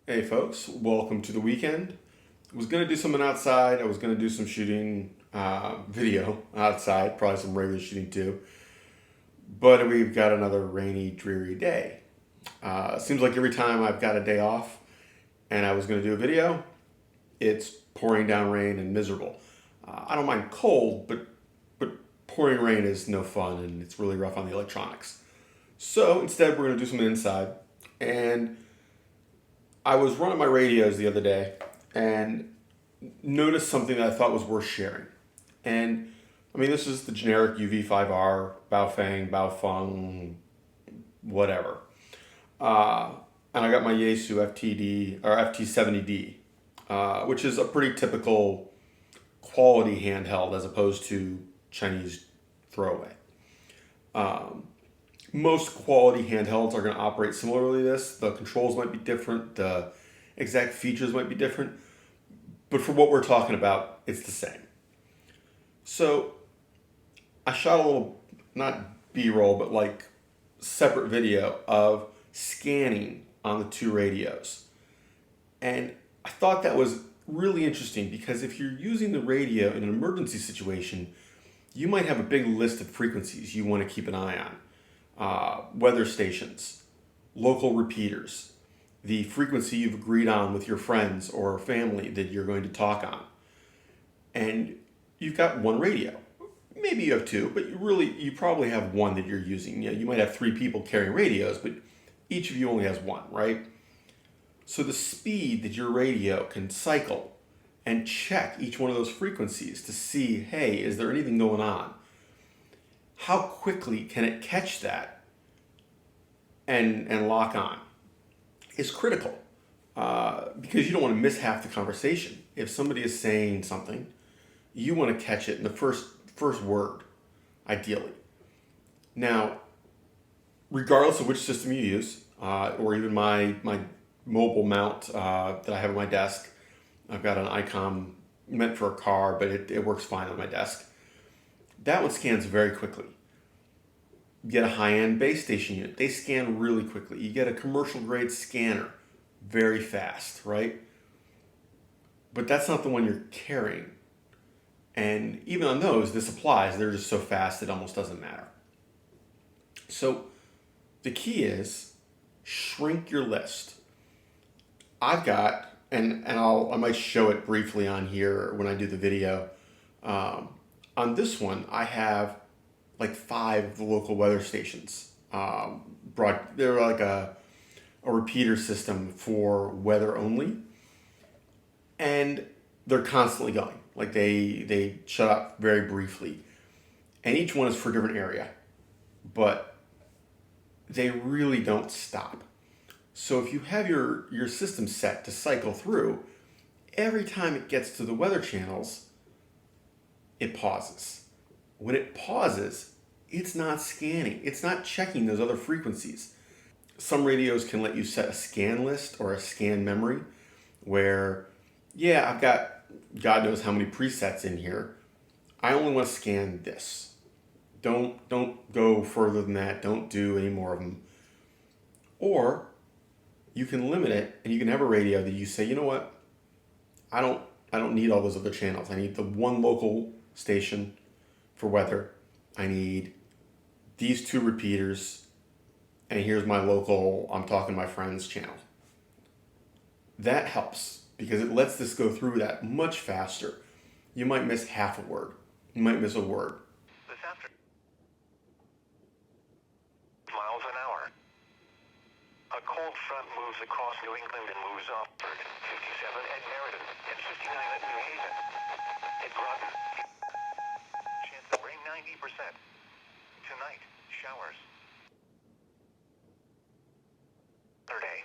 Hey folks, welcome to the weekend. I was going to do something outside. I was going to do some shooting video outside, probably some regular shooting too. But we've got another rainy, dreary day. Seems like every time I've got a day off and I was going to do a video, it's pouring down rain and miserable. I don't mind cold, but pouring rain is no fun and it's really rough on the electronics. So instead, we're going to do something inside. And I was running my radios the other day and noticed something that I thought was worth sharing. And I mean, this is the generic UV5R, Baofeng, whatever. And I got my Yaesu FT70D, which is a pretty typical quality handheld as opposed to Chinese throwaway. Most quality handhelds are going to operate similarly to this. The controls might be different, the exact features might be different, but for what we're talking about, it's the same. So I shot a little, not B-roll, but like separate video of scanning on the two radios. And I thought that was really interesting because if you're using the radio in an emergency situation, you might have a big list of frequencies you want to keep an eye on. Weather stations, local repeaters, the frequency you've agreed on with your friends or family that you're going to talk on. And you've got one radio. Maybe you have two, but you probably have one that you're using. You might have three people carrying radios, but each of you only has one, right? So the speed that your radio can cycle and check each one of those frequencies to see, hey, is there anything going on? How quickly can it catch that and lock on is critical because you don't want to miss half the conversation. If somebody is saying something, you want to catch it in the first word, ideally. Now, regardless of which system you use, or even my mobile mount that I have on my desk, I've got an iCom meant for a car, but it works fine on my desk. That one scans very quickly. You get a high-end base station unit. They scan really quickly. You get a commercial-grade scanner very fast, right? But that's not the one you're carrying. And even on those, this applies. They're just so fast it almost doesn't matter. So the key is shrink your list. I've got, and I might show it briefly on here when I do the video. On this one, I have like 5 of the local weather stations. They're like a repeater system for weather only. And they're constantly going. Like they shut up very briefly. And each one is for a different area. But they really don't stop. So if you have your system set to cycle through, every time it gets to the weather channels, it pauses. When it pauses, it's not scanning. It's not checking those other frequencies. Some radios can let you set a scan list or a scan memory where, yeah, I've got God knows how many presets in here. I only want to scan this. Don't go further than that. Don't do any more of them. Or you can limit it and you can have a radio that you say, you know what? I don't need all those other channels. I need the one local station for weather. I need these 2 repeaters, and here's my local, I'm talking to my friends channel. That helps because it lets this go through that much faster. You might miss half a word. You might miss a word. This after miles an hour. A cold front moves across New England and moves upward. 57 at Meriden and 59 at New Haven. It broadens. Chance of rain 90%. Tonight, showers. Saturday.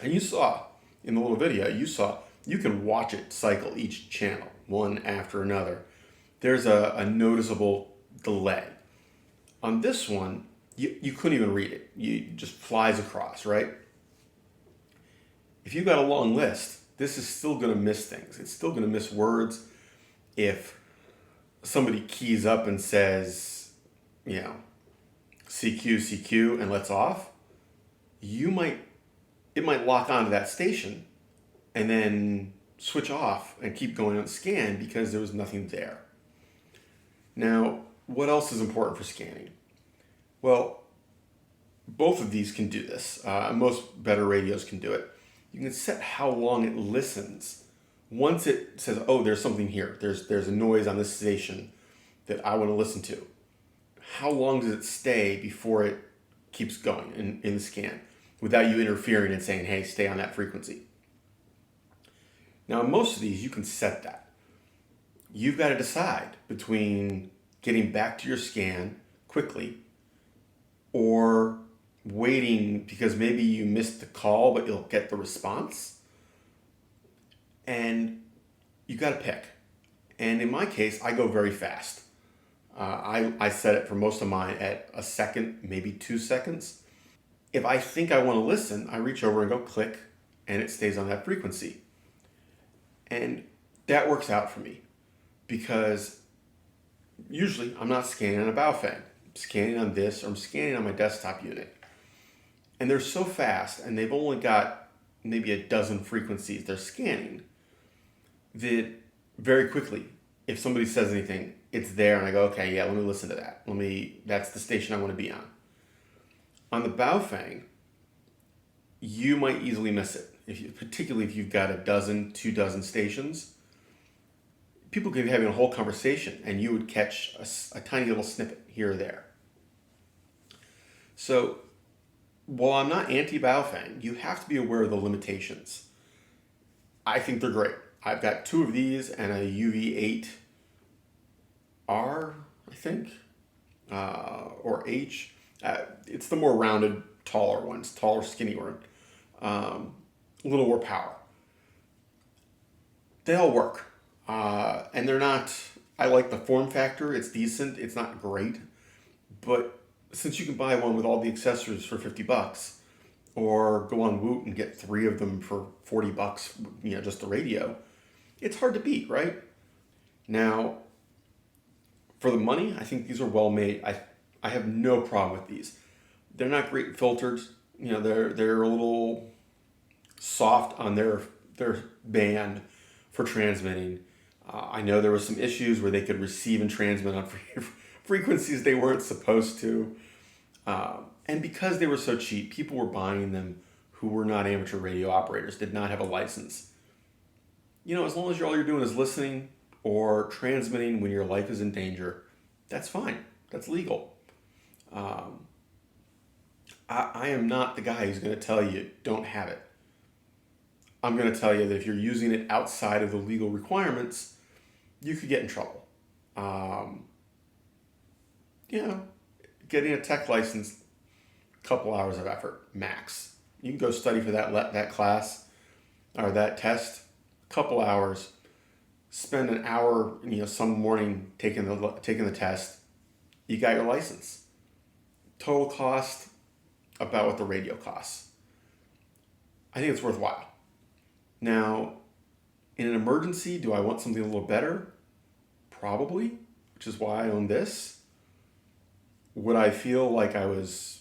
And you saw in the little video, you can watch it cycle each channel, one after another. There's a noticeable delay. On this one, you couldn't even read it. It just flies across, right? If you've got a long list, this is still going to miss things. It's still going to miss words. If somebody keys up and says, CQ, and lets off, you might it might lock onto that station and then switch off and keep going on the scan because there was nothing there. Now, what else is important for scanning? Well, both of these can do this. Most better radios can do it. You can set how long it listens. Once it says, oh, there's something here, there's a noise on this station that I want to listen to. How long does it stay before it keeps going in the scan without you interfering and saying, hey, stay on that frequency? Now, in most of these, you can set that. You've got to decide between getting back to your scan quickly or waiting because maybe you missed the call, but you'll get the response. And you got to pick. And in my case, I go very fast. I set it for most of mine at a second, maybe 2 seconds. If I think I want to listen, I reach over and go click, and it stays on that frequency. And that works out for me because usually I'm not scanning on a Baofeng. I'm scanning on this, or I'm scanning on my desktop unit. And they're so fast, and they've only got maybe a dozen frequencies they're scanning, that very quickly, if somebody says anything, it's there, and I go, okay, yeah, let me listen to that. That's the station I want to be on. On the Baofeng, you might easily miss it, particularly if you've got a dozen, 2 dozen stations. People could be having a whole conversation, and you would catch a tiny little snippet here or there. So, while I'm not anti-Baofeng, you have to be aware of the limitations. I think they're great. I've got 2 of these and a UV8R, I think, or H. It's the more rounded, taller ones, taller, skinny one. A little more power. They all work. And they're not, I like the form factor. It's decent. It's not great. But since you can buy one with all the accessories for $50, or go on Woot and get 3 of them for $40, just the radio, it's hard to beat, right? Now, for the money, I think these are well made. I have no problem with these. They're not great filtered. They're a little soft on their band for transmitting. I know there were some issues where they could receive and transmit on frequencies they weren't supposed to. And because they were so cheap, people were buying them who were not amateur radio operators, did not have a license. As long as all you're doing is listening or transmitting when your life is in danger, that's fine. That's legal. I am not the guy who's going to tell you don't have it. I'm going to tell you that if you're using it outside of the legal requirements, you could get in trouble. Getting a tech license, a couple hours of effort, max. You can go study for that class or that test, couple hours. Spend an hour, some morning taking the test. You got your license. Total cost about what the radio costs. I think it's worthwhile. Now, in an emergency, do I want something a little better? Probably, which is why I own this. Would I feel like I was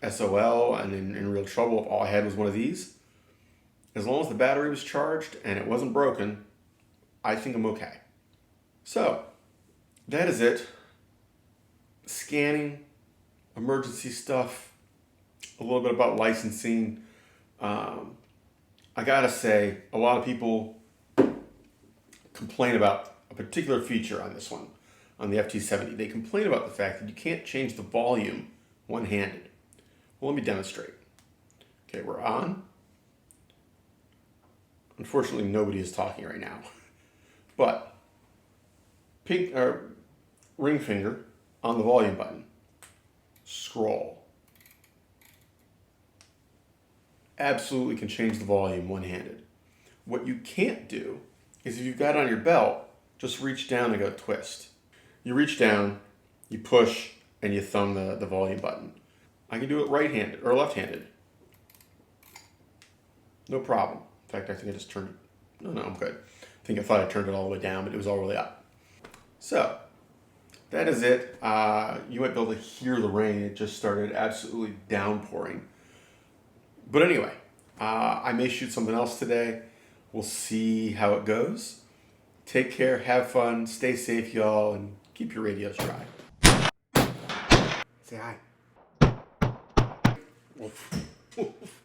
SOL and in real trouble if all I had was one of these? As long as the battery was charged and it wasn't broken, I think I'm okay. So, that is it. Scanning, emergency stuff, a little bit about licensing. I gotta say, a lot of people complain about a particular feature on this one, on the FT70. They complain about the fact that you can't change the volume one-handed. Well, let me demonstrate. Okay, we're on. Unfortunately, nobody is talking right now. But ring finger on the volume button. Scroll. Absolutely can change the volume one-handed. What you can't do is if you've got it on your belt, just reach down and go twist. You reach down, you push, and you thumb the volume button. I can do it right-handed or left-handed. No problem. In fact, I think I just turned it. No, I'm good. I thought I turned it all the way down, but it was all the way up. So, that is it. You might be able to hear the rain. It just started absolutely downpouring. But anyway, I may shoot something else today. We'll see how it goes. Take care, have fun, stay safe, y'all, and keep your radios dry. Say hi. Woof. Woof.